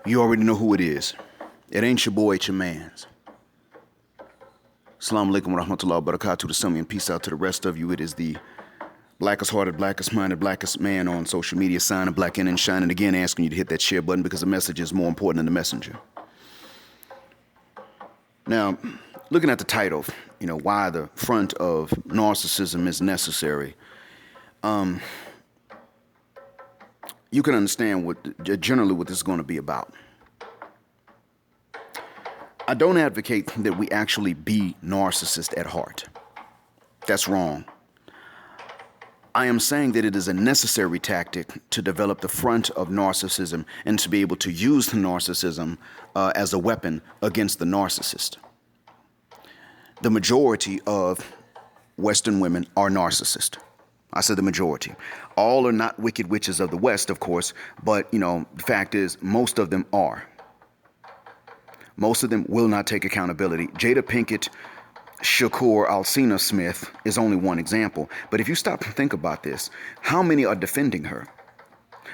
You already know who it is. It ain't your boy, it's your mans. Assalamu alaikum wa rahmatullahi wa barakatuh to some and peace out to the rest of you. It is the blackest hearted, blackest minded, blackest man on social media, signing black in and shining again, asking you to hit that share button because the message is more important than the messenger. Now, looking at the title, why the front of narcissism is necessary, you can understand generally what this is going to be about. I don't advocate that we actually be narcissists at heart. That's wrong. I am saying that it is a necessary tactic to develop the front of narcissism and to be able to use the narcissism as a weapon against the narcissist. The majority of Western women are narcissists. I said the majority. All are not wicked witches of the West, of course, but, the fact is most of them are. Most of them will not take accountability. Jada Pinkett, Shakur Alsina Smith is only one example. But if you stop and think about this, how many are defending her?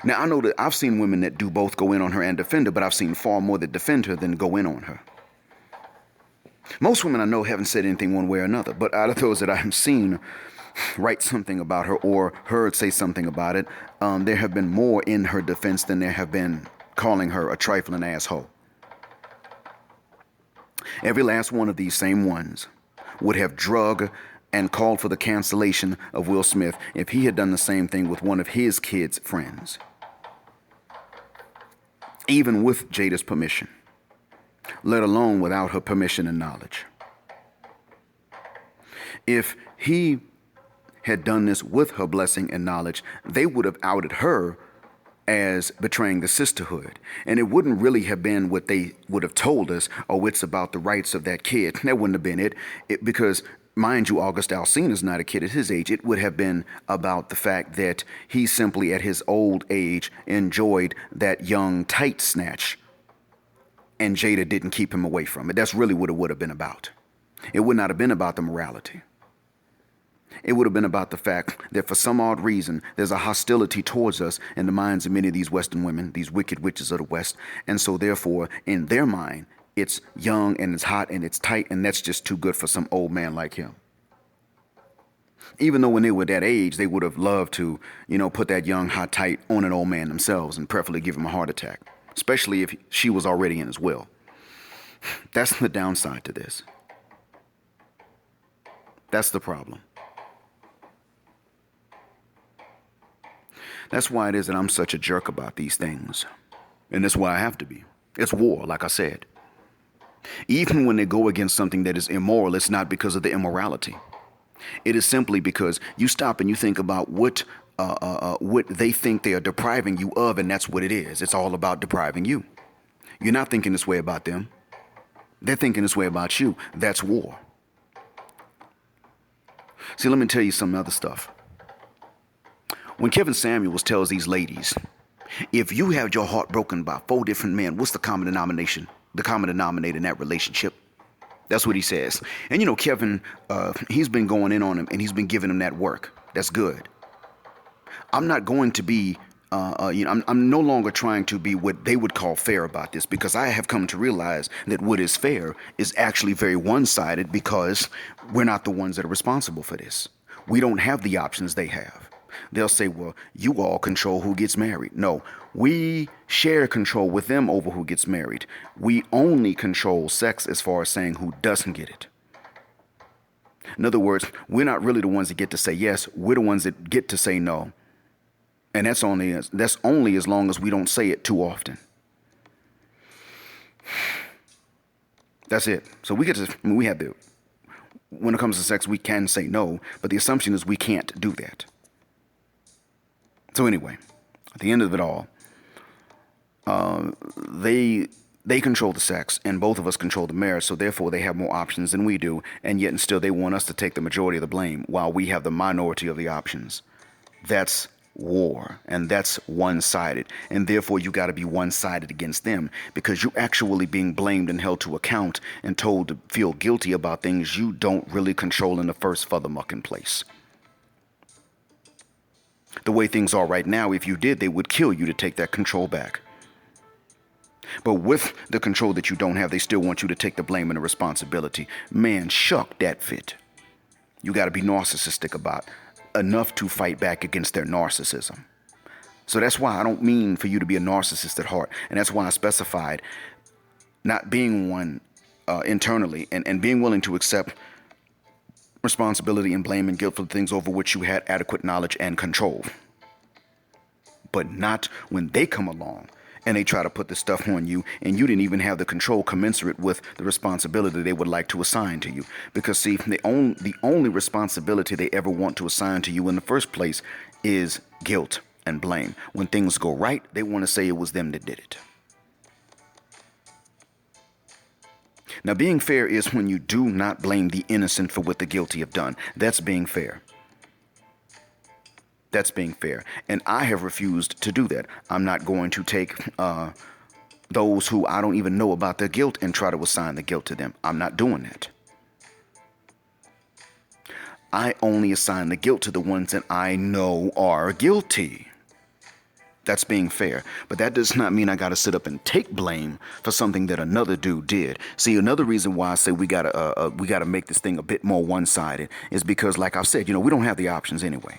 Now, I know that I've seen women that do both go in on her and defend her, but I've seen far more that defend her than go in on her. Most women I know haven't said anything one way or another, but out of those that I have seen write something about her or heard say something about it, there have been more in her defense than there have been calling her a trifling asshole. Every last one of these same ones would have drug and called for the cancellation of Will Smith if he had done the same thing with one of his kids' friends, even with Jada's permission, let alone without her permission and knowledge. If he had done this with her blessing and knowledge, they would have outed her as betraying the sisterhood. And it wouldn't really have been what they would have told us, oh, it's about the rights of that kid. That wouldn't have been it because, mind you, August Alsina is not a kid at his age. It would have been about the fact that he simply at his old age enjoyed that young tight snatch and Jada didn't keep him away from it. That's really what it would have been about. It would not have been about the morality. It would have been about the fact that for some odd reason, there's a hostility towards us in the minds of many of these Western women, these wicked witches of the West. And so therefore, in their mind, it's young and it's hot and it's tight, and that's just too good for some old man like him. Even though when they were that age, they would have loved to, put that young, hot, tight on an old man themselves and preferably give him a heart attack, especially if she was already in his will. That's the downside to this. That's the problem. That's why it is that I'm such a jerk about these things. And that's why I have to be. It's war, like I said. Even when they go against something that is immoral, it's not because of the immorality. It is simply because you stop and you think about what they think they are depriving you of, and that's what it is. It's all about depriving you. You're not thinking this way about them. They're thinking this way about you. That's war. See, let me tell you some other stuff. When Kevin Samuels tells these ladies, if you have your heart broken by 4 different men, what's the common denominator in that relationship? That's what he says. And Kevin, he's been going in on him and he's been giving him that work. That's good. I'm not going to be, I'm no longer trying to be what they would call fair about this, because I have come to realize that what is fair is actually very one-sided because we're not the ones that are responsible for this. We don't have the options they have. They'll say, well, you all control who gets married. No, we share control with them over who gets married. We only control sex as far as saying who doesn't get it. In other words, we're not really the ones that get to say yes. We're the ones that get to say no. And that's only as long as we don't say it too often. That's it. So when it comes to sex, we can say no, but the assumption is we can't do that. So anyway, at the end of it all, they control the sex, and both of us control the marriage, so therefore they have more options than we do, and yet and still they want us to take the majority of the blame while we have the minority of the options. That's war, and that's one-sided, and therefore you got to be one-sided against them, because you're actually being blamed and held to account and told to feel guilty about things you don't really control in the first furthermucking place. The way things are right now, if you did, they would kill you to take that control back. But with the control that you don't have, they still want you to take the blame and the responsibility. Man, shuck that fit. You got to be narcissistic about enough to fight back against their narcissism. So that's why I don't mean for you to be a narcissist at heart. And that's why I specified not being one internally and being willing to accept responsibility and blame and guilt for the things over which you had adequate knowledge and control. But not when they come along and they try to put this stuff on you and you didn't even have the control commensurate with the responsibility they would like to assign to you. Because see, the only responsibility they ever want to assign to you in the first place is guilt and blame. When things go right, they want to say it was them that did it. Now, being fair is when you do not blame the innocent for what the guilty have done. That's being fair. That's being fair. And I have refused to do that. I'm not going to take those who I don't even know about their guilt and try to assign the guilt to them. I'm not doing that. I only assign the guilt to the ones that I know are guilty. That's being fair. But that does not mean I got to sit up and take blame for something that another dude did. See, another reason why I say we got to make this thing a bit more one-sided is because, like I've said, we don't have the options anyway.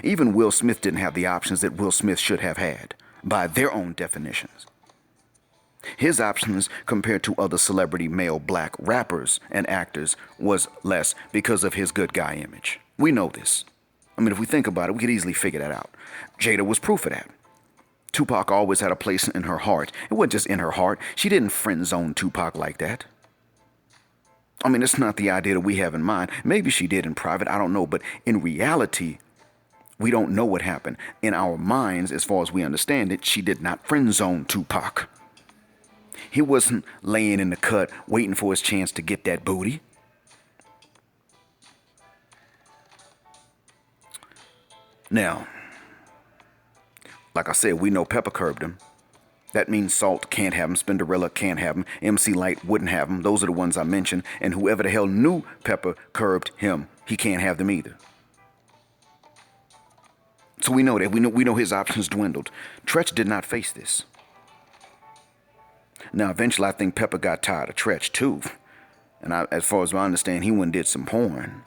Even Will Smith didn't have the options that Will Smith should have had by their own definitions. His options compared to other celebrity male black rappers and actors was less because of his good guy image. We know this. I mean, if we think about it, we could easily figure that out. Jada was proof of that. Tupac always had a place in her heart. It wasn't just in her heart. She didn't friend zone Tupac like that. I mean, it's not the idea that we have in mind. Maybe she did in private. I don't know. But in reality, we don't know what happened. In our minds, as far as we understand it, she did not friend zone Tupac. He wasn't laying in the cut waiting for his chance to get that booty. Now, like I said, we know Pepper curbed him. That means Salt can't have him, Spinderella can't have him, MC Light wouldn't have him. Those are the ones I mentioned. And whoever the hell knew Pepper curbed him, he can't have them either. So we know that. We know his options dwindled. Tretch did not face this. Now, eventually, I think Pepper got tired of Tretch, too. And as far as I understand, he went and did some porn.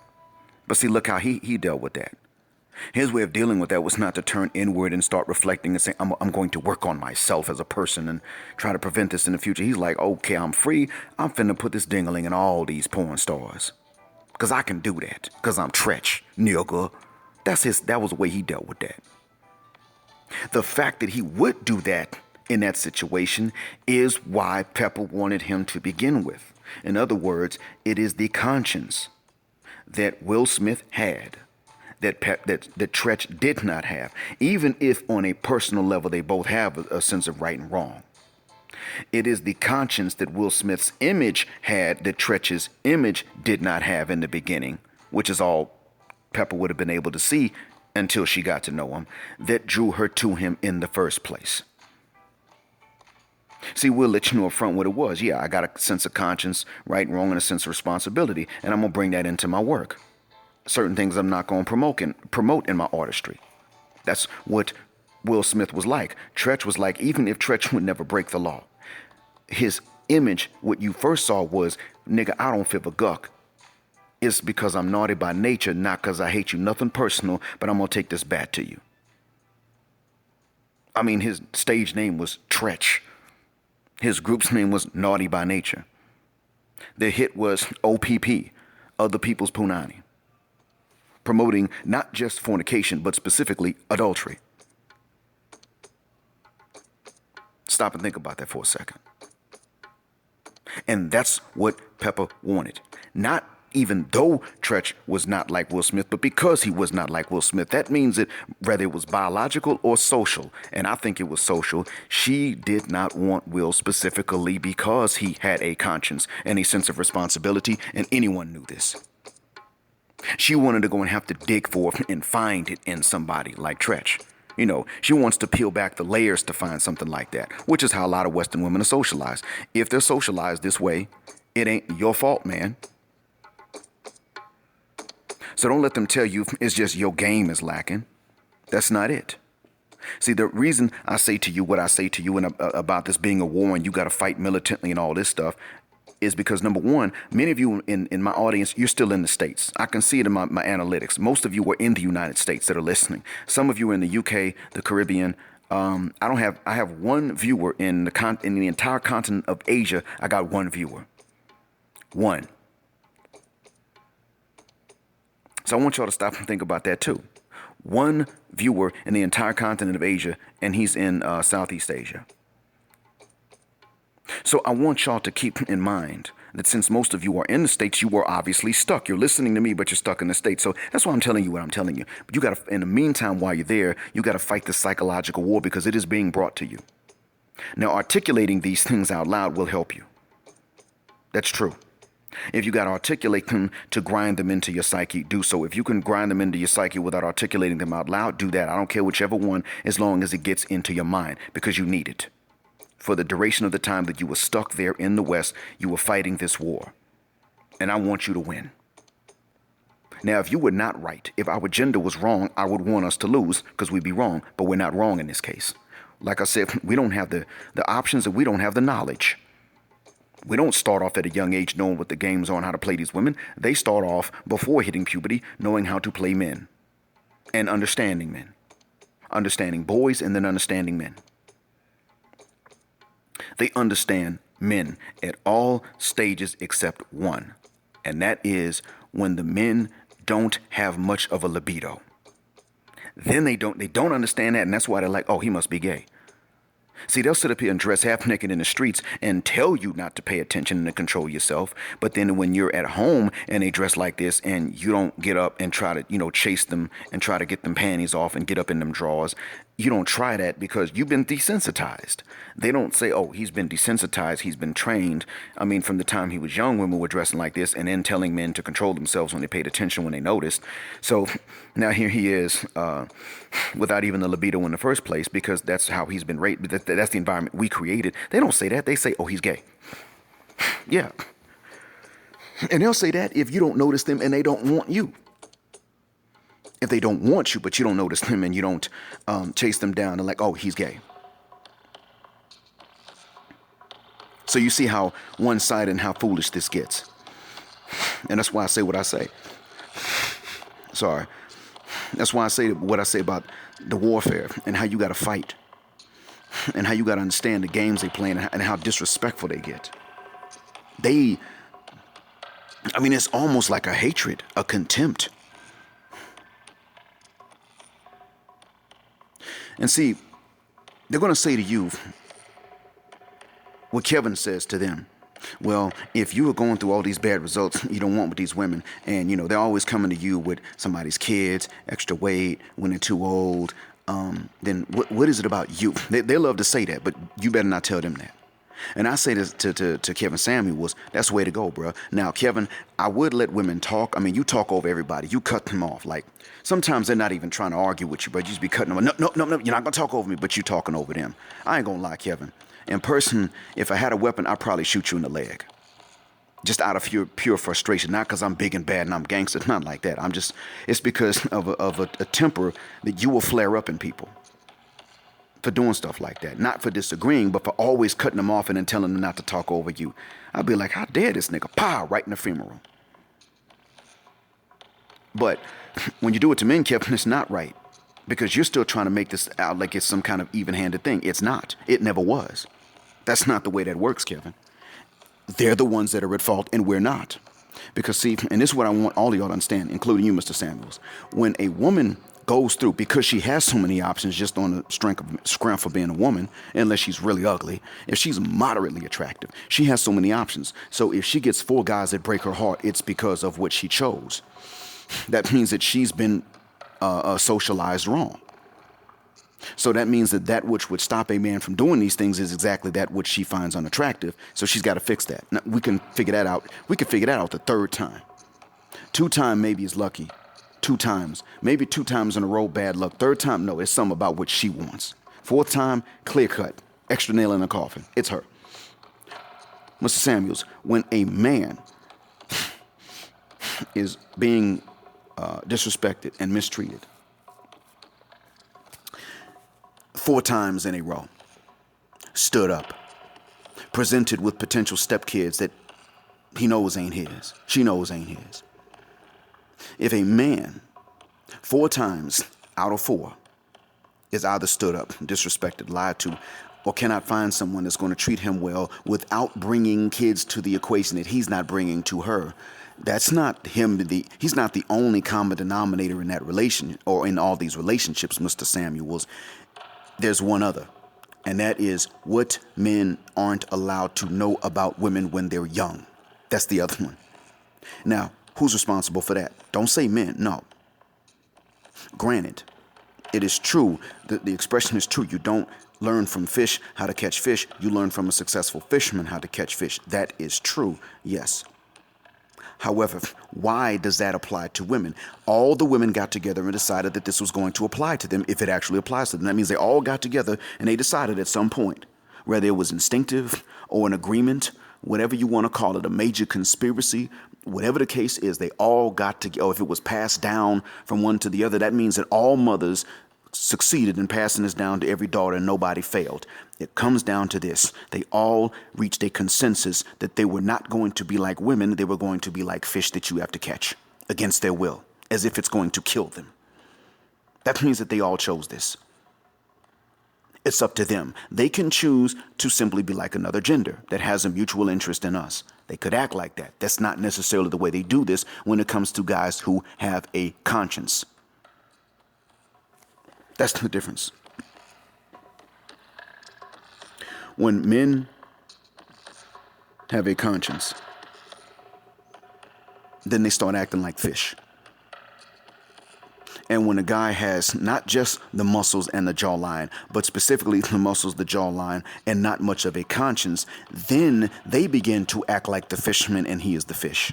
But see, look how he dealt with that. His way of dealing with that was not to turn inward and start reflecting and saying, I'm going to work on myself as a person and try to prevent this in the future. He's like, okay, I'm free. I'm finna put this dingling in all these porn stars. Because I can do that. Because I'm Tretch, nigga. That was the way he dealt with that. The fact that he would do that in that situation is why Pepper wanted him to begin with. In other words, it is the conscience that Will Smith had that Tretch did not have, even if on a personal level they both have a sense of right and wrong. It is the conscience that Will Smith's image had that Tretch's image did not have in the beginning, which is all Pepper would have been able to see until she got to know him, that drew her to him in the first place. See, we'll let you know up front what it was. Yeah, I got a sense of conscience, right and wrong, and a sense of responsibility, and I'm going to bring that into my work. Certain things I'm not going to promote in my artistry. That's what Will Smith was like. Tretch was like, even if Tretch would never break the law, his image, what you first saw was, nigga, I don't give a guck. It's because I'm naughty by nature, not because I hate you. Nothing personal, but I'm going to take this bad to you. I mean, his stage name was Tretch. His group's name was Naughty by Nature. The hit was OPP, Other People's Punani, promoting not just fornication, but specifically adultery. Stop and think about that for a second. And that's what Pepper wanted. Not even though Tretch was not like Will Smith, but because he was not like Will Smith. That means that whether it was biological or social, and I think it was social, she did not want Will specifically because he had a conscience and a sense of responsibility, and anyone knew this. She wanted to go and have to dig for it and find it in somebody like Tretch. You know, she wants to peel back the layers to find something like that, which is how a lot of Western women are socialized. If they're socialized this way, it ain't your fault, man. So don't let them tell you it's just your game is lacking. That's not it. See, the reason I say to you what I say to you and about this being a war and you got to fight militantly and all this stuff is because, number one, many of you in my audience, you're still in the States. I can see it in my analytics. Most of you are in the United States that are listening. Some of you are in the UK, the Caribbean. I have one viewer in the entire continent of Asia. I got one viewer. One. So I want y'all to stop and think about that too. One viewer in the entire continent of Asia, and he's in Southeast Asia. So I want y'all to keep in mind that since most of you are in the States, you are obviously stuck. You're listening to me, but you're stuck in the States. So that's why I'm telling you what I'm telling you. But you got to, in the meantime, while you're there, you got to fight the psychological war because it is being brought to you. Now, articulating these things out loud will help you. That's true. If you got to articulate them to grind them into your psyche, do so. If you can grind them into your psyche without articulating them out loud, do that. I don't care whichever one, as long as it gets into your mind, because you need it. For the duration of the time that you were stuck there in the West, you were fighting this war. And I want you to win. Now, if you were not right, if our gender was wrong, I would want us to lose because we'd be wrong. But we're not wrong in this case. Like I said, we don't have the options and we don't have the knowledge. We don't start off at a young age knowing what the games are and how to play these women. They start off before hitting puberty knowing how to play men and understanding men. Understanding boys and then understanding men. They understand men at all stages except one. And that is when the men don't have much of a libido. Then they don't understand that, and that's why they're like, oh, he must be gay. See, they'll sit up here and dress half naked in the streets and tell you not to pay attention and to control yourself. But then when you're at home and they dress like this and you don't get up and try to, chase them and try to get them panties off and get up in them drawers, you don't try that because you've been desensitized. They don't say, oh, he's been desensitized. He's been trained. I mean, from the time he was young, women were dressing like this and then telling men to control themselves when they paid attention, when they noticed. So now here he is without even the libido in the first place because that's how he's been raised. That's the environment we created. They don't say that. They say, oh, he's gay. Yeah. And they'll say that if you don't notice them and they don't want you. If they don't want you, but you don't notice them and you don't chase them down and like, oh, he's gay. So you see how one-sided and how foolish this gets. And that's why I say what I say. Sorry. That's why I say what I say about the warfare and how you got to fight and how you got to understand the games they play and how disrespectful they get. It's almost like a hatred, a contempt. And see, they're going to say to you what Kevin says to them. Well, if you are going through all these bad results you don't want with these women, and, they're always coming to you with somebody's kids, extra weight, when they're too old, then what is it about you? They love to say that, but you better not tell them that. And I say this to Kevin Samuels, that's the way to go, bro. Now, Kevin, I would let women talk. You talk over everybody. You cut them off. Like, sometimes they're not even trying to argue with you, but you just be cutting them off. No, you're not going to talk over me, but you talking over them. I ain't going to lie, Kevin. In person, if I had a weapon, I'd probably shoot you in the leg. Just out of pure frustration, not because I'm big and bad and I'm gangster, not like that. It's because of a temper that you will flare up in people. For doing stuff like that. Not for disagreeing, but for always cutting them off and then telling them not to talk over you. I'd be like, how dare this nigga? Pow, right in the femoral. But when you do it to men, Kevin, it's not right. Because you're still trying to make this out like it's some kind of even-handed thing. It's not. It never was. That's not the way that works, Kevin. They're the ones that are at fault and we're not. Because see, and this is what I want all of y'all to understand, including you, Mr. Samuels. When a woman goes through, because she has so many options just on the strength of being a woman, unless she's really ugly, if she's moderately attractive, she has so many options. So if she gets 4 guys that break her heart, it's because of what she chose. That means that she's been socialized wrong. So that means that which would stop a man from doing these things is exactly that which she finds unattractive. So she's got to fix that. Now, we can figure that out. We can figure that out the 3rd time. 2 times maybe is lucky. 2 times. Maybe 2 times in a row, bad luck. 3rd time, no, it's something about what she wants. 4th time, clear cut. Extra nail in the coffin. It's her. Mr. Samuels, when a man is being disrespected and mistreated, 4 times in a row, stood up, presented with potential stepkids that he knows ain't his, she knows ain't his. If a man 4 times out of 4 is either stood up, disrespected, lied to, or cannot find someone that's going to treat him well without bringing kids to the equation that he's not bringing to her, that's not him. He's not the only common denominator in that relation or in all these relationships, Mr. Samuels. There's one other, and that is what men aren't allowed to know about women when they're young. That's the other one. Now, who's responsible for that? Don't say men, no. Granted, it is true, the expression is true. You don't learn from fish how to catch fish. You learn from a successful fisherman how to catch fish. That is true, yes. However, why does that apply to women? All the women got together and decided that this was going to apply to them if it actually applies to them. That means they all got together and they decided at some point, whether it was instinctive or an agreement, whatever you want to call it, a major conspiracy, whatever the case is, they all got together. Or if it was passed down from one to the other, that means that all mothers succeeded in passing this down to every daughter and nobody failed. It comes down to this. They all reached a consensus that they were not going to be like women. They were going to be like fish that you have to catch against their will, as if it's going to kill them. That means that they all chose this. It's up to them. They can choose to simply be like another gender that has a mutual interest in us. They could act like that. That's not necessarily the way they do this when it comes to guys who have a conscience. That's the difference. When men have a conscience, then they start acting like fish. And when a guy has not just the muscles and the jawline, but specifically the muscles, the jawline, and not much of a conscience, then they begin to act like the fisherman and he is the fish.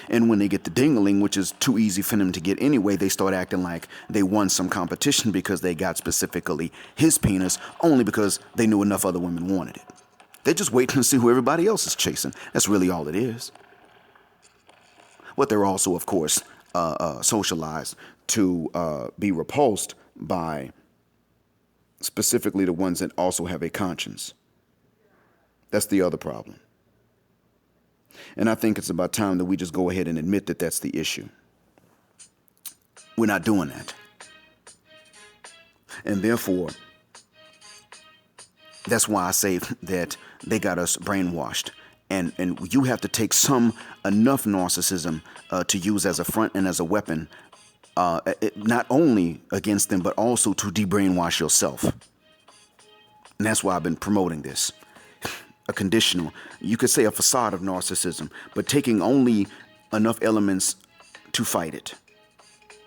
And when they get the ding-a-ling, which is too easy for them to get anyway, they start acting like they won some competition because they got specifically his penis, only because they knew enough other women wanted it. They're just waiting to see who everybody else is chasing. That's really all it is. But they're also, of course, socialized to be repulsed by specifically the ones that also have a conscience. That's the other problem. And I think it's about time that we just go ahead and admit that that's the issue. We're not doing that. And therefore, that's why I say that they got us brainwashed. And you have to take enough narcissism to use as a front and as a weapon, not only against them, but also to de-brainwash yourself. And that's why I've been promoting this. A conditional, you could say a facade of narcissism, but taking only enough elements to fight it.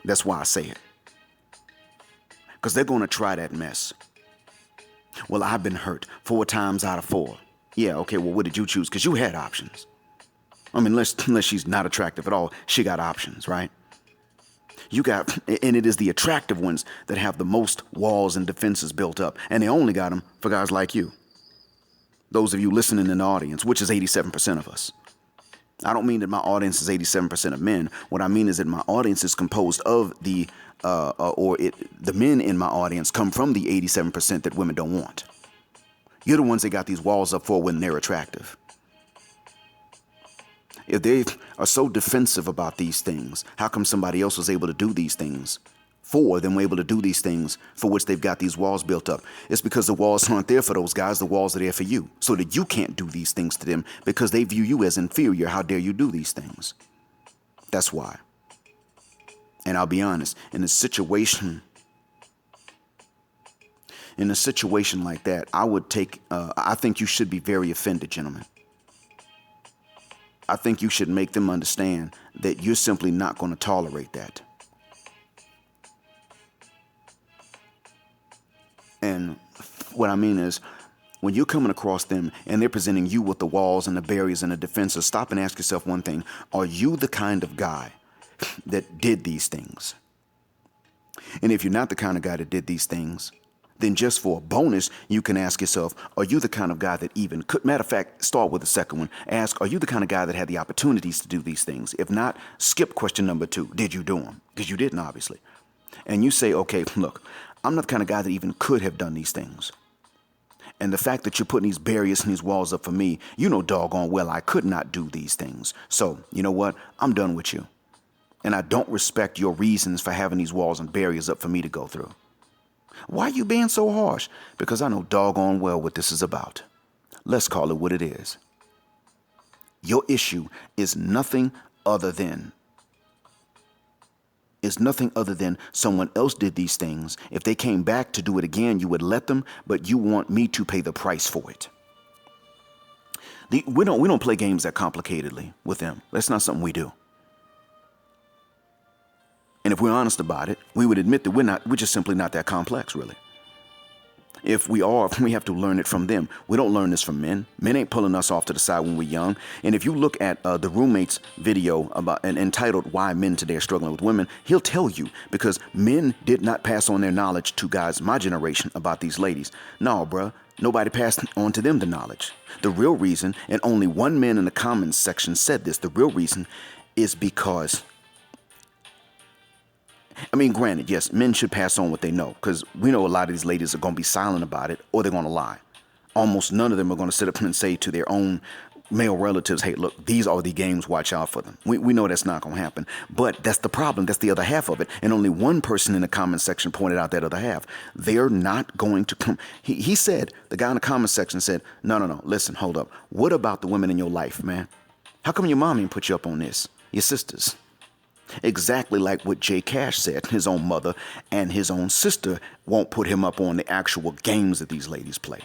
That's why I say it. Because they're going to try that mess. Well, I've been hurt 4 times out of 4. Yeah, okay, well, what did you choose? Because you had options. I mean, unless she's not attractive at all, she got options, right? And it is the attractive ones that have the most walls and defenses built up. And they only got them for guys like you. Those of you listening in the audience, which is 87% of us. I don't mean that my audience is 87% of men. What I mean is that my audience is composed of the men in my audience come from the 87% that women don't want. You're the ones that got these walls up for when they're attractive. If they are so defensive about these things, how come somebody else was able to do these things for them, able to do these things for which they've got these walls built up? It's because the walls aren't there for those guys. The walls are there for you, so that you can't do these things to them because they view you as inferior. How dare you do these things? That's why. And I'll be honest, in a situation like that, I think you should be very offended, gentlemen. I think you should make them understand that you're simply not going to tolerate that. And what I mean is, when you're coming across them and they're presenting you with the walls and the barriers and the defenses, stop and ask yourself one thing. Are you the kind of guy that did these things? And if you're not the kind of guy that did these things, then just for a bonus, you can ask yourself, are you the kind of guy that even could, matter of fact, start with the second one. Ask, are you the kind of guy that had the opportunities to do these things? If not, skip question number 2. Did you do them? Because you didn't, obviously. and you say, okay, look, I'm not the kind of guy that even could have done these things. And the fact that you're putting these barriers and these walls up for me, you know doggone well I could not do these things. So, you know what? I'm done with you. And I don't respect your reasons for having these walls and barriers up for me to go through. Why are you being so harsh? Because I know doggone well what this is about. Let's call it what it is. Your issue is nothing other than someone else did these things. If they came back to do it again, you would let them, but you want me to pay the price for it. We don't play games that complicatedly with them. That's not something we do. And if we're honest about it, we would admit that we're just simply not that complex, really. If we are, we have to learn it from them. We don't learn this from men. Men ain't pulling us off to the side when we're young. And if you look at the roommate's video entitled Why Men Today Are Struggling with Women, he'll tell you because men did not pass on their knowledge to guys my generation about these ladies. No, bruh. Nobody passed on to them the knowledge. The real reason, and only one man in the comments section said this, the real reason is because, I mean, granted, yes, men should pass on what they know because we know a lot of these ladies are going to be silent about it or they're going to lie. Almost none of them are going to sit up and say to their own male relatives, hey, look, these are the games, watch out for them. We know that's not going to happen. But that's the problem. That's the other half of it. And only one person in the comment section pointed out that other half. They're not going to come. He said, the guy in the comment section said, no, listen, hold up. What about the women in your life, man? How come your mom didn't put you up on this? Your sisters. Exactly like what Jay Cash said, his own mother and his own sister won't put him up on the actual games that these ladies play.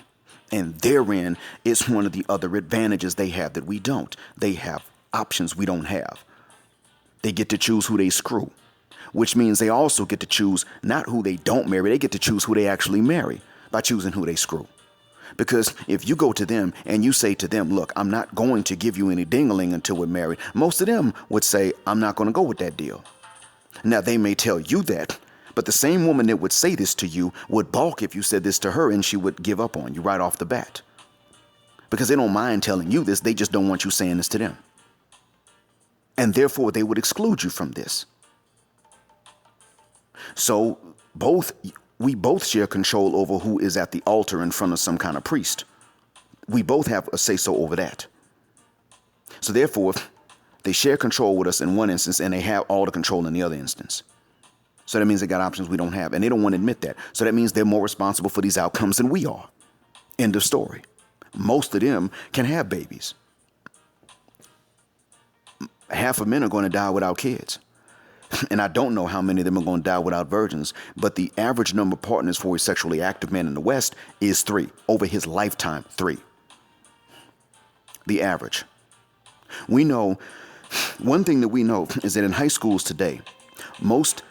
And therein is one of the other advantages they have that we don't. They have options we don't have. They get to choose who they screw, which means they also get to choose not who they don't marry. They get to choose who they actually marry by choosing who they screw. Because if you go to them and you say to them, look, I'm not going to give you any ding-a-ling until we're married, most of them would say, I'm not going to go with that deal. Now, they may tell you that, but the same woman that would say this to you would balk if you said this to her and she would give up on you right off the bat. Because they don't mind telling you this, they just don't want you saying this to them. And therefore, they would exclude you from this. So we both share control over who is at the altar in front of some kind of priest. We both have a say-so over that. So therefore, they share control with us in one instance and they have all the control in the other instance. So that means they got options we don't have, and they don't want to admit that. So that means they're more responsible for these outcomes than we are. End of story. Most of them can have babies. Half of men are going to die without kids. And I don't know how many of them are going to die without virgins, but the average number of partners for a sexually active man in the West is 3. Over his lifetime, 3. The average. We know, one thing that we know is that in high schools today, most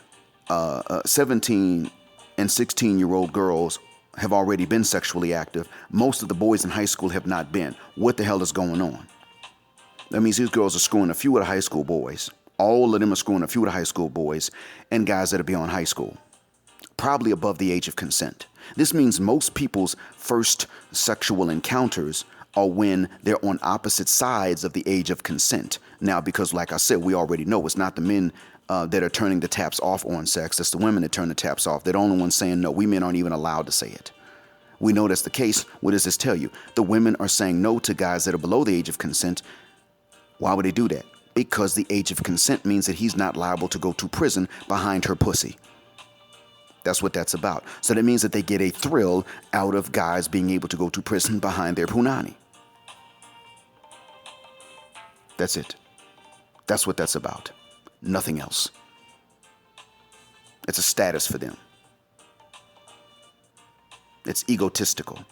17 and 16-year-old girls have already been sexually active. Most of the boys in high school have not been. What the hell is going on? That means these girls are screwing a few of the high school boys. All of them are screwing a few of the high school boys and guys that are beyond high school, probably above the age of consent. This means most people's first sexual encounters are when they're on opposite sides of the age of consent. Now, because like I said, we already know it's not the men that are turning the taps off on sex. It's the women that turn the taps off. They're the only ones saying no. We men aren't even allowed to say it. We know that's the case. What does this tell you? The women are saying no to guys that are below the age of consent. Why would they do that? Because the age of consent means that he's not liable to go to prison behind her pussy. That's what that's about. So that means that they get a thrill out of guys being able to go to prison behind their punani. That's it. That's what that's about. Nothing else. It's a status for them. It's egotistical.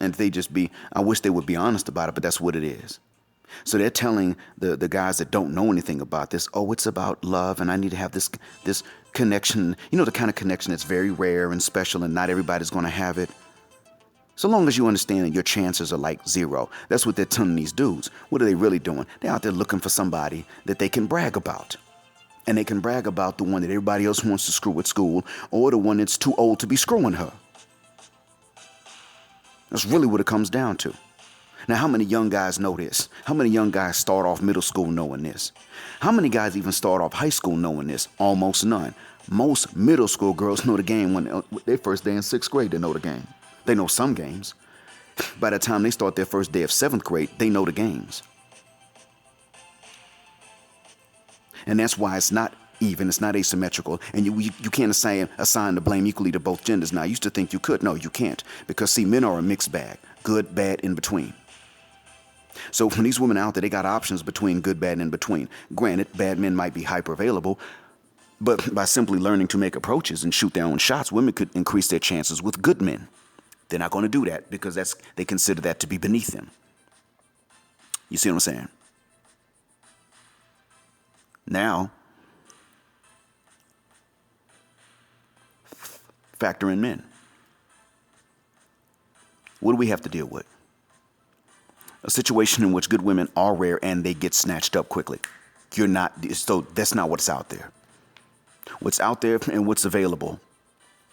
And I wish they would be honest about it, but that's what it is. So they're telling the guys that don't know anything about this, oh, it's about love and I need to have this connection, the kind of connection that's very rare and special and not everybody's going to have it. So long as you understand that your chances are like 0. That's what they're telling these dudes. What are they really doing? They're out there looking for somebody that they can brag about. And they can brag about the one that everybody else wants to screw at school or the one that's too old to be screwing her. That's really what it comes down to. Now, how many young guys know this? How many young guys start off middle school knowing this? How many guys even start off high school knowing this? Almost none. Most middle school girls know the game when their first day in sixth grade. They know the game. They know some games. By the time they start their first day of seventh grade, they know the games. And that's why it's not even, it's not asymmetrical. And you can't assign the blame equally to both genders. Now, I used to think you could. No, you can't. Because, see, men are a mixed bag. Good, bad, in between. So when these women out there, they got options between good, bad, and in between. Granted, bad men might be hyper available, but by simply learning to make approaches and shoot their own shots, women could increase their chances with good men. They're not going to do that because they consider that to be beneath them. You see what I'm saying? Now, factor in men. What do we have to deal with? A situation in which good women are rare and they get snatched up quickly. So that's not what's out there. What's out there and what's available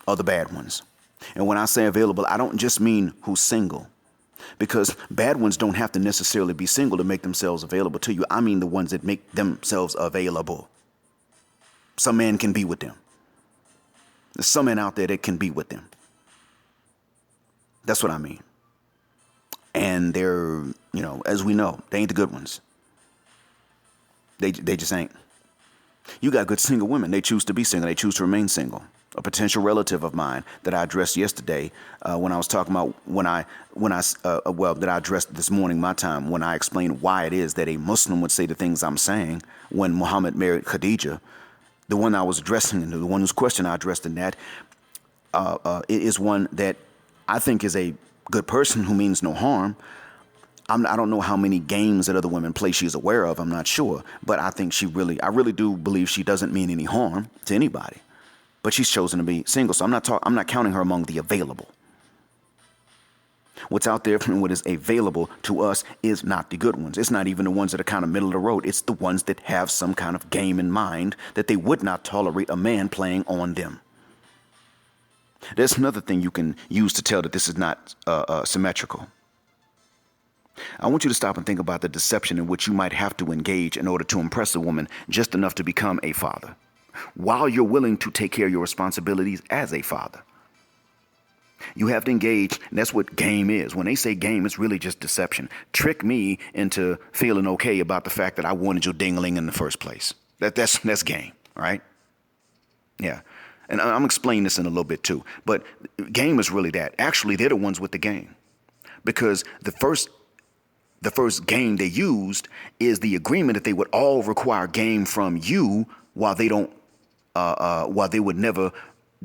are the bad ones. And when I say available, I don't just mean who's single. Because bad ones don't have to necessarily be single to make themselves available to you. I mean the ones that make themselves available. Some man can be with them. There's some men out there that can be with them. That's what I mean. And they're, as we know, they ain't the good ones. They just ain't. You got good single women. They choose to be single. They choose to remain single. A potential relative of mine that I addressed yesterday when I was talking about that I addressed this morning my time when I explained why it is that a Muslim would say the things I'm saying when Muhammad married Khadijah. The one I was addressing, and the one whose question I addressed in that is one that I think is a good person who means no harm. I don't know how many games that other women play she's aware of. I'm not sure, but I think I really do believe she doesn't mean any harm to anybody. But she's chosen to be single, so I'm not counting her among the available. What's out there and what is available to us is not the good ones. It's not even the ones that are kind of middle of the road. It's the ones that have some kind of game in mind that they would not tolerate a man playing on them. There's another thing you can use to tell that this is not symmetrical. I want you to stop and think about the deception in which you might have to engage in order to impress a woman just enough to become a father, while you're willing to take care of your responsibilities as a father. You have to engage, and that's what game is. When they say game, it's really just deception. Trick me into feeling okay about the fact that I wanted your ding-a-ling in the first place. That's game, right? Yeah. And I'm explaining this in a little bit too. But game is really that. Actually, they're the ones with the game. Because the first game they used is the agreement that they would all require game from you while they would never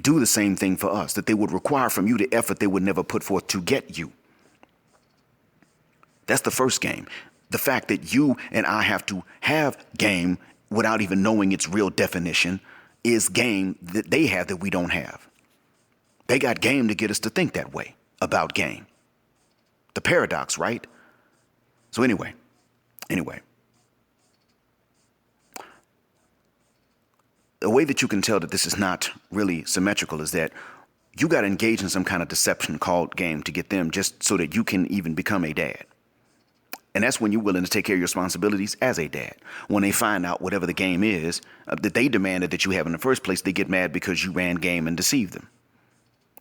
do the same thing for us, that they would require from you the effort they would never put forth to get you. That's the first game. The fact that you and I have to have game without even knowing its real definition is game that they have that we don't have. They got game to get us to think that way about game. The paradox, right? So anyway. The way that you can tell that this is not really symmetrical is that you got to engage in some kind of deception called game to get them just so that you can even become a dad. And that's when you're willing to take care of your responsibilities as a dad. When they find out whatever the game is that they demanded that you have in the first place, they get mad because you ran game and deceived them.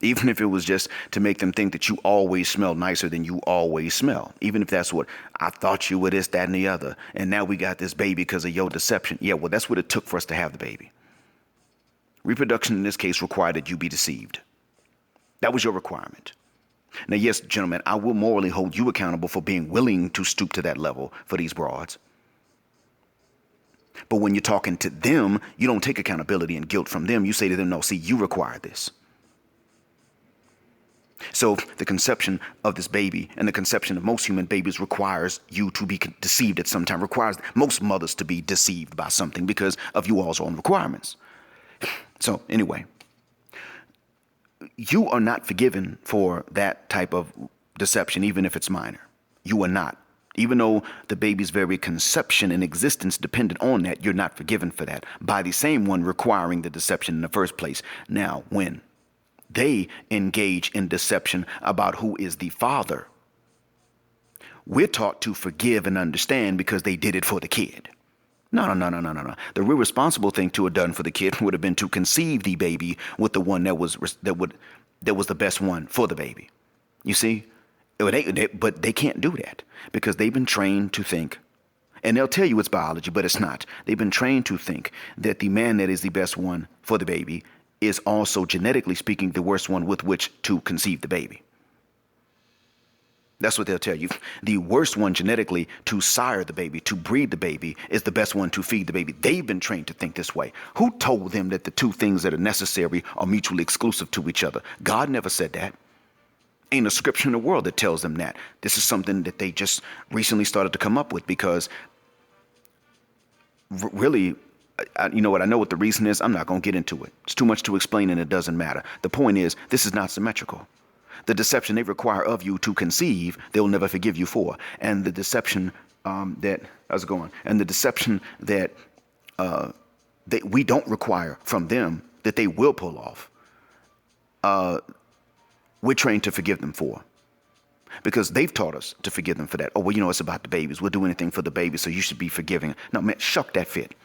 Even if it was just to make them think that you always smell nicer than you always smell. Even if that's what I thought you were, this, that, and the other. And now we got this baby because of your deception. Yeah, well, that's what it took for us to have the baby. Reproduction in this case required that you be deceived. That was your requirement. Now, yes, gentlemen, I will morally hold you accountable for being willing to stoop to that level for these broads. But when you're talking to them, you don't take accountability and guilt from them. You say to them, no, see, you require this. So the conception of this baby and the conception of most human babies requires you to be deceived at some time, requires most mothers to be deceived by something because of you all's own requirements. So anyway, you are not forgiven for that type of deception, even if it's minor. You are not. Even though the baby's very conception and existence depended on that, you're not forgiven for that by the same one requiring the deception in the first place. Now, when they engage in deception about who is the father, we're taught to forgive and understand because they did it for the kid. No. The real responsible thing to have done for the kid would have been to conceive the baby with the one that was the best one for the baby. You see, but they can't do that because they've been trained to think, and they'll tell you it's biology, but it's not. They've been trained to think that the man that is the best one for the baby is also genetically speaking the worst one with which to conceive the baby. That's what they'll tell you. The worst one genetically to sire the baby, to breed the baby, is the best one to feed the baby. They've been trained to think this way. Who told them that the two things that are necessary are mutually exclusive to each other? God never said that. Ain't a scripture in the world that tells them that. This is something that they just recently started to come up with because really, you know what? I know what the reason is. I'm not going to get into it. It's too much to explain and it doesn't matter. The point is, this is not symmetrical. The deception they require of you to conceive, they'll never forgive you for. And the deception that we don't require from them, that they will pull off, we're trained to forgive them for. Because they've taught us to forgive them for that. Oh, well, you know, it's about the babies. We'll do anything for the baby, so you should be forgiving. No, man, shuck that fit.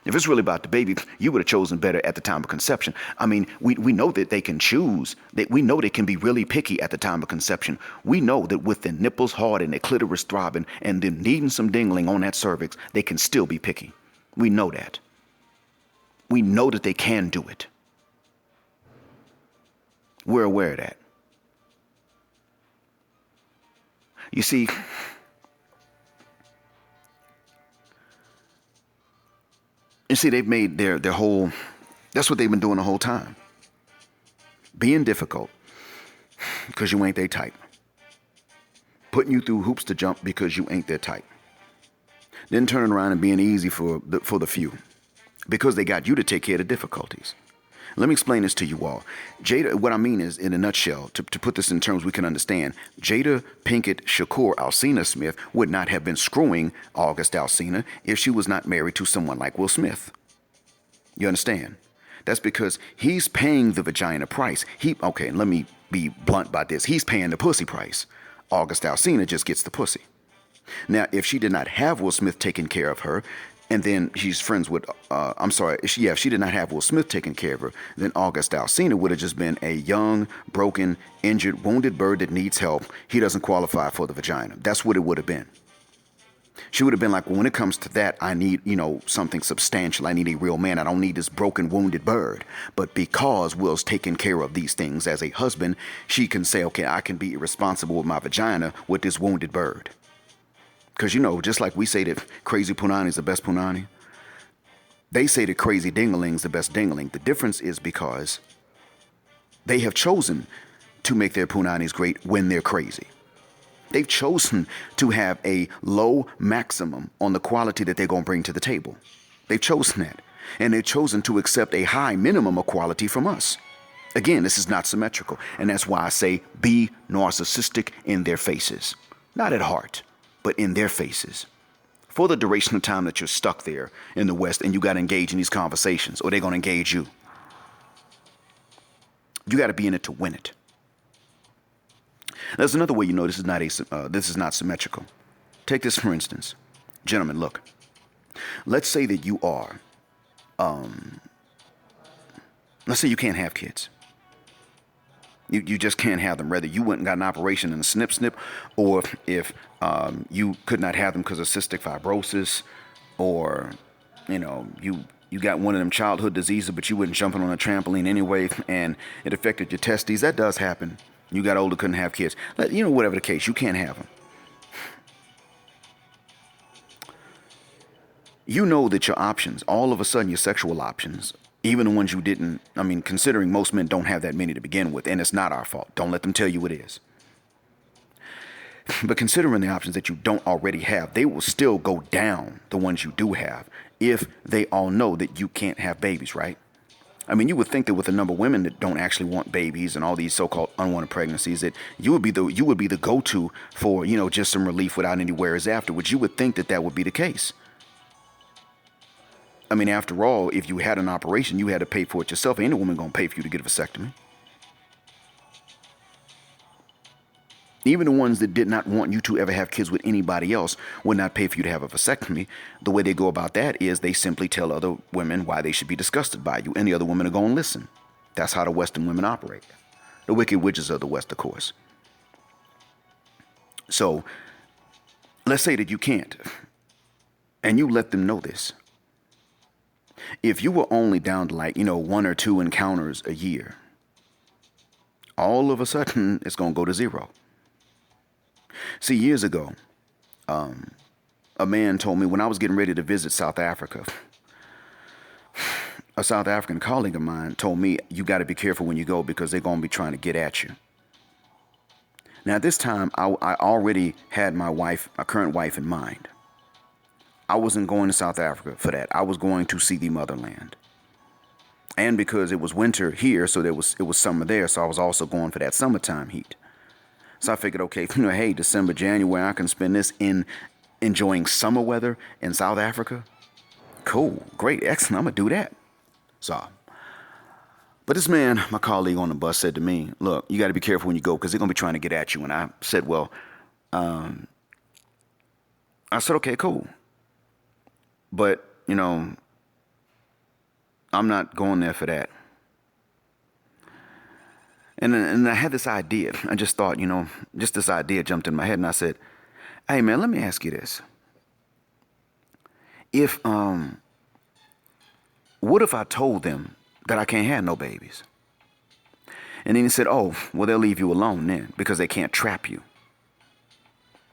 If it's really about the baby, you would have chosen better at the time of conception. I mean, we know that they can choose. That we know they can be really picky at the time of conception. We know that with their nipples hard and their clitoris throbbing and them needing some dingling on that cervix, they can still be picky. We know that. We know that they can do it. We're aware of that. You see, they've made their whole, that's what they've been doing the whole time. Being difficult because you ain't their type. Putting you through hoops to jump because you ain't their type. Then turning around and being easy for the few because they got you to take care of the difficulties. Let me explain this to you all. Jada, what I mean is, in a nutshell, to put this in terms we can understand, Jada Pinkett Shakur Alsina Smith would not have been screwing August Alsina if she was not married to someone like Will Smith. You understand? That's because he's paying the vagina price. Okay, let me be blunt about this. He's paying the pussy price. August Alsina just gets the pussy. Now, if she did not have Will Smith taking care of her, and then she's friends with, if she did not have Will Smith taking care of her, then August Alsina would have just been a young, broken, injured, wounded bird that needs help. He doesn't qualify for the vagina. That's what it would have been. She would have been like, well, when it comes to that, I need, something substantial. I need a real man. I don't need this broken, wounded bird. But because Will's taking care of these things as a husband, she can say, okay, I can be irresponsible with my vagina with this wounded bird. Because, just like we say that crazy punani is the best punani, they say that crazy dingling is the best dingling. The difference is because they have chosen to make their punanis great when they're crazy. They've chosen to have a low maximum on the quality that they're going to bring to the table. They've chosen that. And they've chosen to accept a high minimum of quality from us. Again, this is not symmetrical. And that's why I say be narcissistic in their faces. Not at heart, but in their faces. For the duration of time that you're stuck there in the West and you got to engage in these conversations, or they're going to engage you. You got to be in it to win it. There's another way this is not symmetrical. Take this for instance. Gentlemen, look. Let's say that you are, let's say you can't have kids. You just can't have them. Whether you went and got an operation and a snip, or if you could not have them because of cystic fibrosis, or, you got one of them childhood diseases, but you weren't jumping on a trampoline anyway, and it affected your testes. That does happen. You got older, couldn't have kids. Whatever the case, you can't have them. You know that your options, all of a sudden your sexual options, even the ones you didn't, considering most men don't have that many to begin with, and it's not our fault. Don't let them tell you it is. But considering the options that you don't already have, they will still go down, the ones you do have, if they all know that you can't have babies, right? You would think that with the number of women that don't actually want babies and all these so-called unwanted pregnancies, that you would be the go-to for, just some relief without any worries afterwards. You would think that would be the case. After all, if you had an operation, you had to pay for it yourself. Ain't a woman going to pay for you to get a vasectomy. Even the ones that did not want you to ever have kids with anybody else would not pay for you to have a vasectomy. The way they go about that is they simply tell other women why they should be disgusted by you, and the other women are going to listen. That's how the Western women operate. The wicked witches of the West, of course. So let's say that you can't, and you let them know this. If you were only down to one or two encounters a year, all of a sudden it's going to go to zero. See, years ago, a man told me when I was getting ready to visit South Africa, a South African colleague of mine told me, you got to be careful when you go because they're going to be trying to get at you. Now, at this time, I already had my current wife in mind. I wasn't going to South Africa for that. I was going to see the motherland. And because it was winter here, so it was summer there, so I was also going for that summertime heat. So I figured, okay, hey, December, January, I can spend this in enjoying summer weather in South Africa. Cool, great, excellent, I'm going to do that. But this man, my colleague on the bus, said to me, look, you got to be careful when you go because they're going to be trying to get at you. And I said, well, I said, okay, cool. But, I'm not going there for that. And I had this idea. I just thought, just this idea jumped in my head. And I said, hey, man, let me ask you this. What if I told them that I can't have no babies? And then he said, oh, well, they'll leave you alone then because they can't trap you.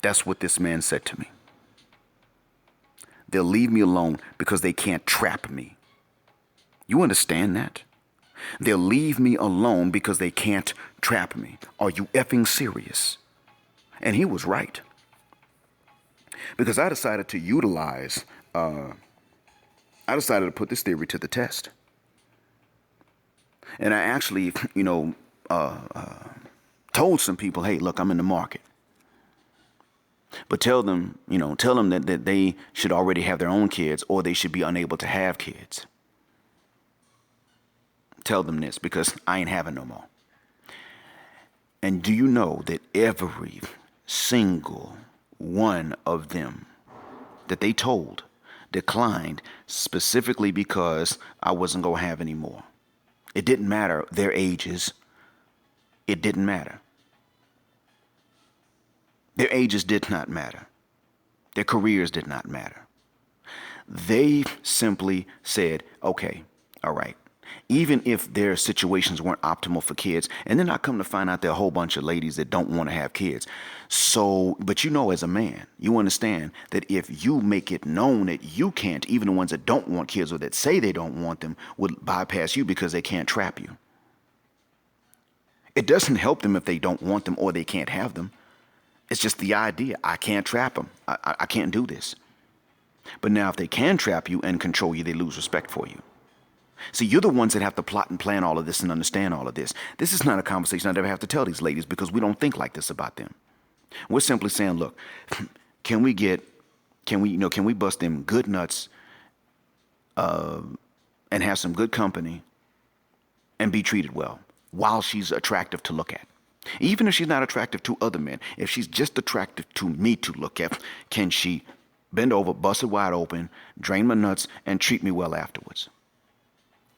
That's what this man said to me. They'll leave me alone because they can't trap me. You understand that? They'll leave me alone because they can't trap me. Are you effing serious? And he was right. Because I decided to put this theory to the test. And I actually, told some people, hey, look, I'm in the market. But tell them that they should already have their own kids or they should be unable to have kids. Tell them this because I ain't having no more. And do you know that every single one of them that they told declined specifically because I wasn't going to have any more? It didn't matter their ages. It didn't matter. Their ages did not matter. Their careers did not matter. They simply said, okay, all right. Even if their situations weren't optimal for kids, and then I come to find out there are a whole bunch of ladies that don't want to have kids. So, but as a man, you understand that if you make it known that you can't, even the ones that don't want kids or that say they don't want them would bypass you because they can't trap you. It doesn't help them if they don't want them or they can't have them. It's just the idea. I can't trap them. I can't do this. But now if they can trap you and control you, they lose respect for you. See, you're the ones that have to plot and plan all of this and understand all of this. This is not a conversation I'd ever have to tell these ladies because we don't think like this about them. We're simply saying, look, can we bust them good nuts and have some good company and be treated well while she's attractive to look at? Even if she's not attractive to other men, if she's just attractive to me to look at, can she bend over, bust it wide open, drain my nuts, and treat me well afterwards?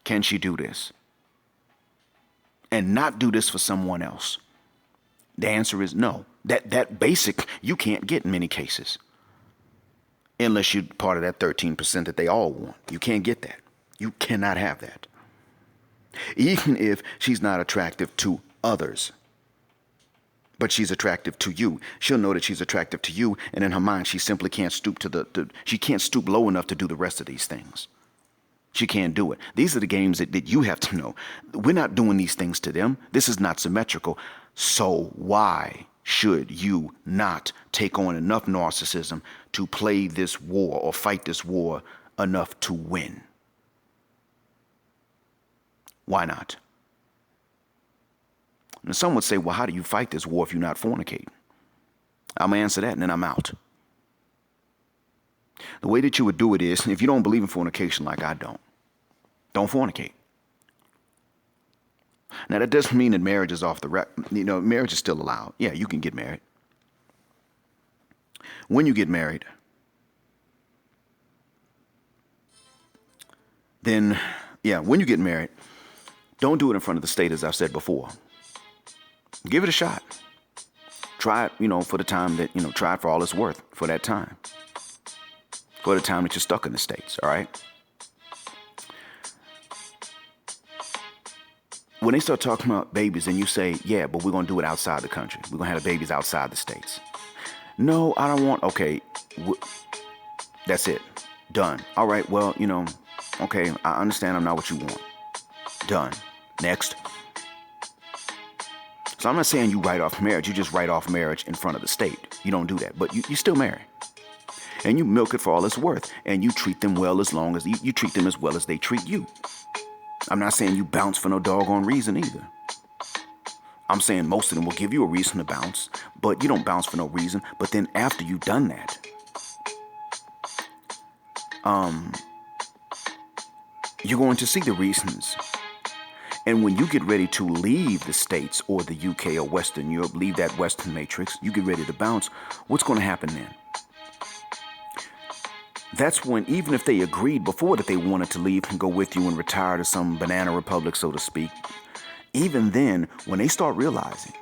Can she do this? And not do this for someone else? The answer is no. That basic you can't get in many cases. Unless you're part of that 13% that they all want. You can't get that. You cannot have that. Even if she's not attractive to others, but she's attractive to you, she'll know that she's attractive to you, and in her mind she simply can't stoop she can't stoop low enough to do the rest of these things. She can't do it. These are the games that you have to know. We're not doing these things to them. This is not symmetrical. So why should you not take on enough narcissism to play this war or fight this war enough to win? Why not? And some would say, well, how do you fight this war if you're not fornicating? I'm going to answer that and then I'm out. The way that you would do it is, if you don't believe in fornication like I don't fornicate. Now, that doesn't mean that marriage is off the marriage is still allowed. Yeah, you can get married. When you get married, then, when you get married, don't do it in front of the state, as I've said before. Give it a shot. Try it, for the time that, try it for all it's worth for that time. For the time that you're stuck in the States, all right? When they start talking about babies and you say, yeah, but we're going to do it outside the country. We're going to have the babies outside the States. No, I don't want, okay, that's it. Done. All right, well, okay, I understand I'm not what you want. Done. Next. So I'm not saying you write off marriage. You just write off marriage in front of the state. You don't do that, but you still marry. And you milk it for all it's worth. And you treat them well as long as you treat them as well as they treat you. I'm not saying you bounce for no doggone reason either. I'm saying most of them will give you a reason to bounce, but you don't bounce for no reason. But then after you've done that, you're going to see the reasons. And when you get ready to leave the States or the UK or Western Europe, leave that Western matrix, you get ready to bounce, what's going to happen then? That's when, even if they agreed before that they wanted to leave and go with you and retire to some banana republic, so to speak, even then, when they start realizing,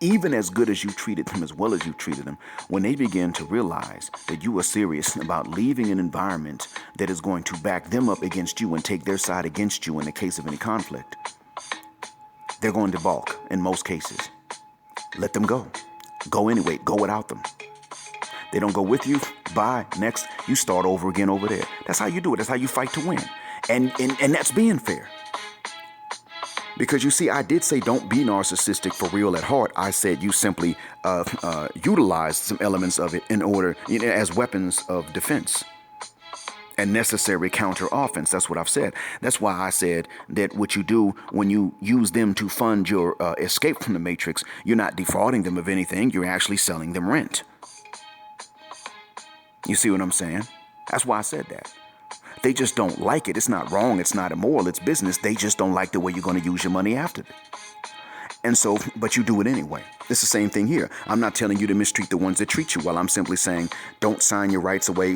even as good as you treated them, as well as you treated them, when they begin to realize that you are serious about leaving an environment that is going to back them up against you and take their side against you in the case of any conflict, they're going to balk in most cases. Let them go. Go anyway. Go without them. They don't go with you. Bye. Next, you start over again over there. That's how you do it. That's how you fight to win. And that's being fair. Because you see, I did say don't be narcissistic for real at heart. I said you simply utilize some elements of it in order, as weapons of defense and necessary counter offense. That's what I've said. That's why I said that what you do when you use them to fund your escape from the matrix, you're not defrauding them of anything. You're actually selling them rent. You see what I'm saying? That's why I said that. They just don't like it. It's not wrong. It's not immoral. It's business. They just don't like the way you're going to use your money after it. And so, but you do it anyway. It's the same thing here. I'm not telling you to mistreat the ones that treat you well. I'm simply saying don't sign your rights away.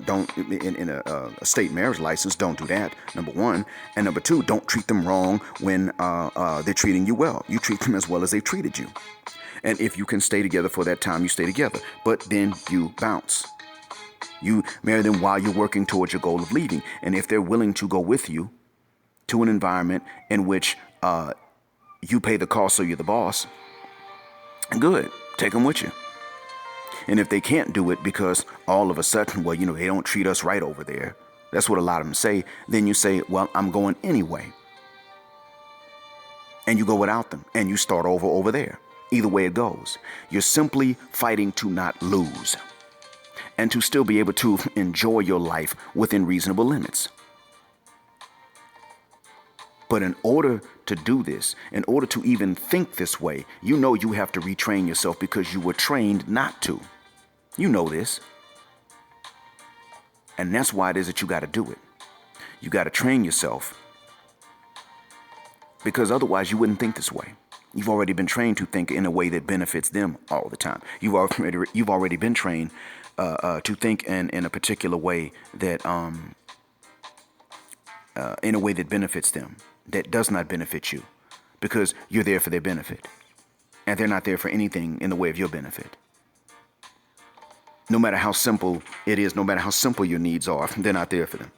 Don't in a state marriage license. Don't do that. Number one. And number two, don't treat them wrong when they're treating you well. You treat them as well as they treated you. And if you can stay together for that time, you stay together. But then you bounce. You marry them while you're working towards your goal of leaving. And if they're willing to go with you to an environment in which you pay the cost so you're the boss, good, take them with you. And if they can't do it because all of a sudden, well, they don't treat us right over there, that's what a lot of them say, then you say, well, I'm going anyway. And you go without them and you start over there. Either way it goes, you're simply fighting to not lose. And to still be able to enjoy your life within reasonable limits. But in order to do this, in order to even think this way, you have to retrain yourself because you were trained not to. You know this. And that's why it is that you got to do it. You got to train yourself because otherwise you wouldn't think this way. You've already been trained to think in a way that benefits them all the time. You've already been trained to think in a particular way that in a way that benefits them, that does not benefit you, because you're there for their benefit, and they're not there for anything in the way of your benefit. No matter how simple it is, no matter how simple your needs are, they're not there for them.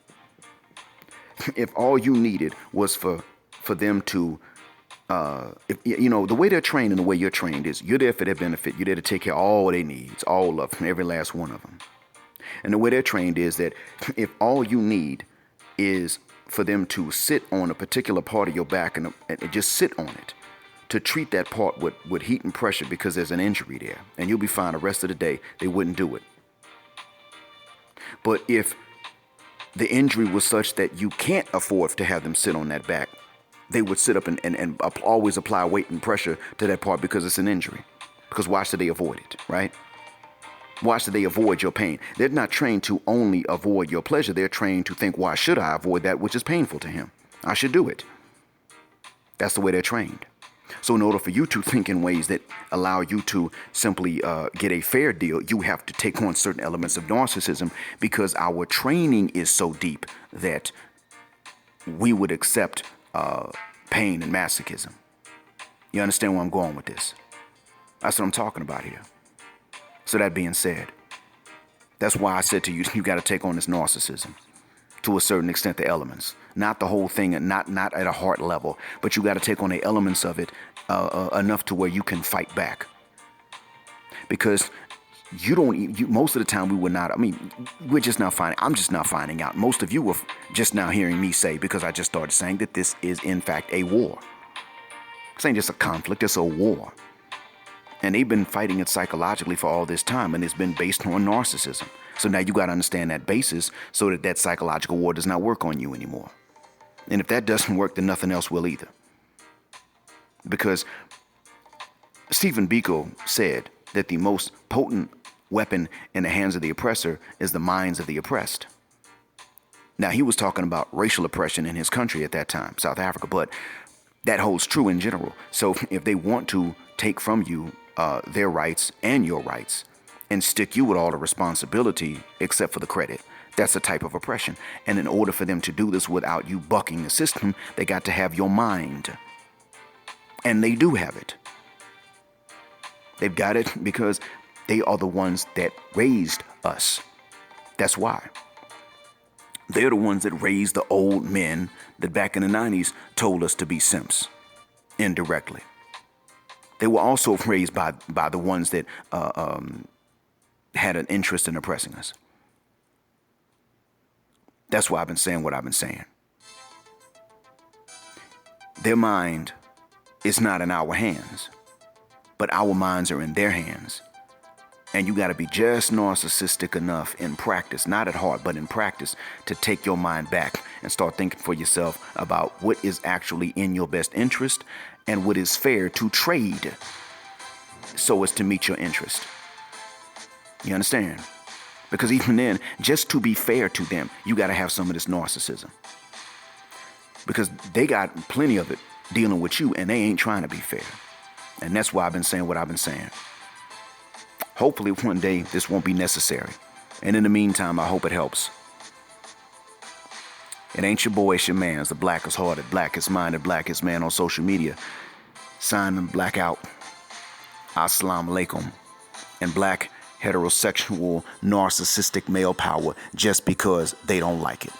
If all you needed was for them to the way they're trained and the way you're trained is you're there for their benefit. You're there to take care of all their needs, all of them, every last one of them. And the way they're trained is that if all you need is for them to sit on a particular part of your back and just sit on it, to treat that part with heat and pressure because there's an injury there, and you'll be fine the rest of the day, they wouldn't do it. But if the injury was such that you can't afford to have them sit on that back, they would sit up and always apply weight and pressure to that part because it's an injury. Because why should they avoid it, right? Why should they avoid your pain? They're not trained to only avoid your pleasure. They're trained to think, why should I avoid that which is painful to him? I should do it. That's the way they're trained. So in order for you to think in ways that allow you to simply get a fair deal, you have to take on certain elements of narcissism, because our training is so deep that we would accept pain and masochism. You understand where I'm going with this? That's what I'm talking about here. So that being said, that's why I said to you, you got to take on this narcissism to a certain extent, the elements, not the whole thing, and not at a heart level, but you got to take on the elements of it enough to where you can fight back. Because most of the time we would not, we're just not finding, I'm just not finding out. Most of you were just now hearing me say, because I just started saying that this is in fact a war. This ain't just a conflict, it's a war. And they've been fighting it psychologically for all this time, and it's been based on narcissism. So now you got to understand that basis so that that psychological war does not work on you anymore. And if that doesn't work, then nothing else will either. Because Stephen Biko said that the most potent weapon in the hands of the oppressor is the minds of the oppressed. Now, he was talking about racial oppression in his country at that time, South Africa, but that holds true in general. So if they want to take from you their rights and your rights and stick you with all the responsibility except for the credit, that's a type of oppression. And in order for them to do this without you bucking the system, they got to have your mind. And they do have it. They've got it because they are the ones that raised us. That's why. They're the ones that raised the old men that back in the 90s told us to be simps indirectly. They were also raised by the ones that had an interest in oppressing us. That's why I've been saying what I've been saying. Their mind is not in our hands, but our minds are in their hands. And you got to be just narcissistic enough in practice, not at heart, but in practice, to take your mind back and start thinking for yourself about what is actually in your best interest and what is fair to trade so as to meet your interest. You understand? Because even then, just to be fair to them, you got to have some of this narcissism. Because they got plenty of it dealing with you, and they ain't trying to be fair. And that's why I've been saying what I've been saying. Hopefully one day this won't be necessary. And in the meantime, I hope it helps. It ain't your boy, it's your man. It's the blackest hearted, blackest minded, blackest man on social media. Signing black out. Assalamu alaikum. And black heterosexual narcissistic male power just because they don't like it.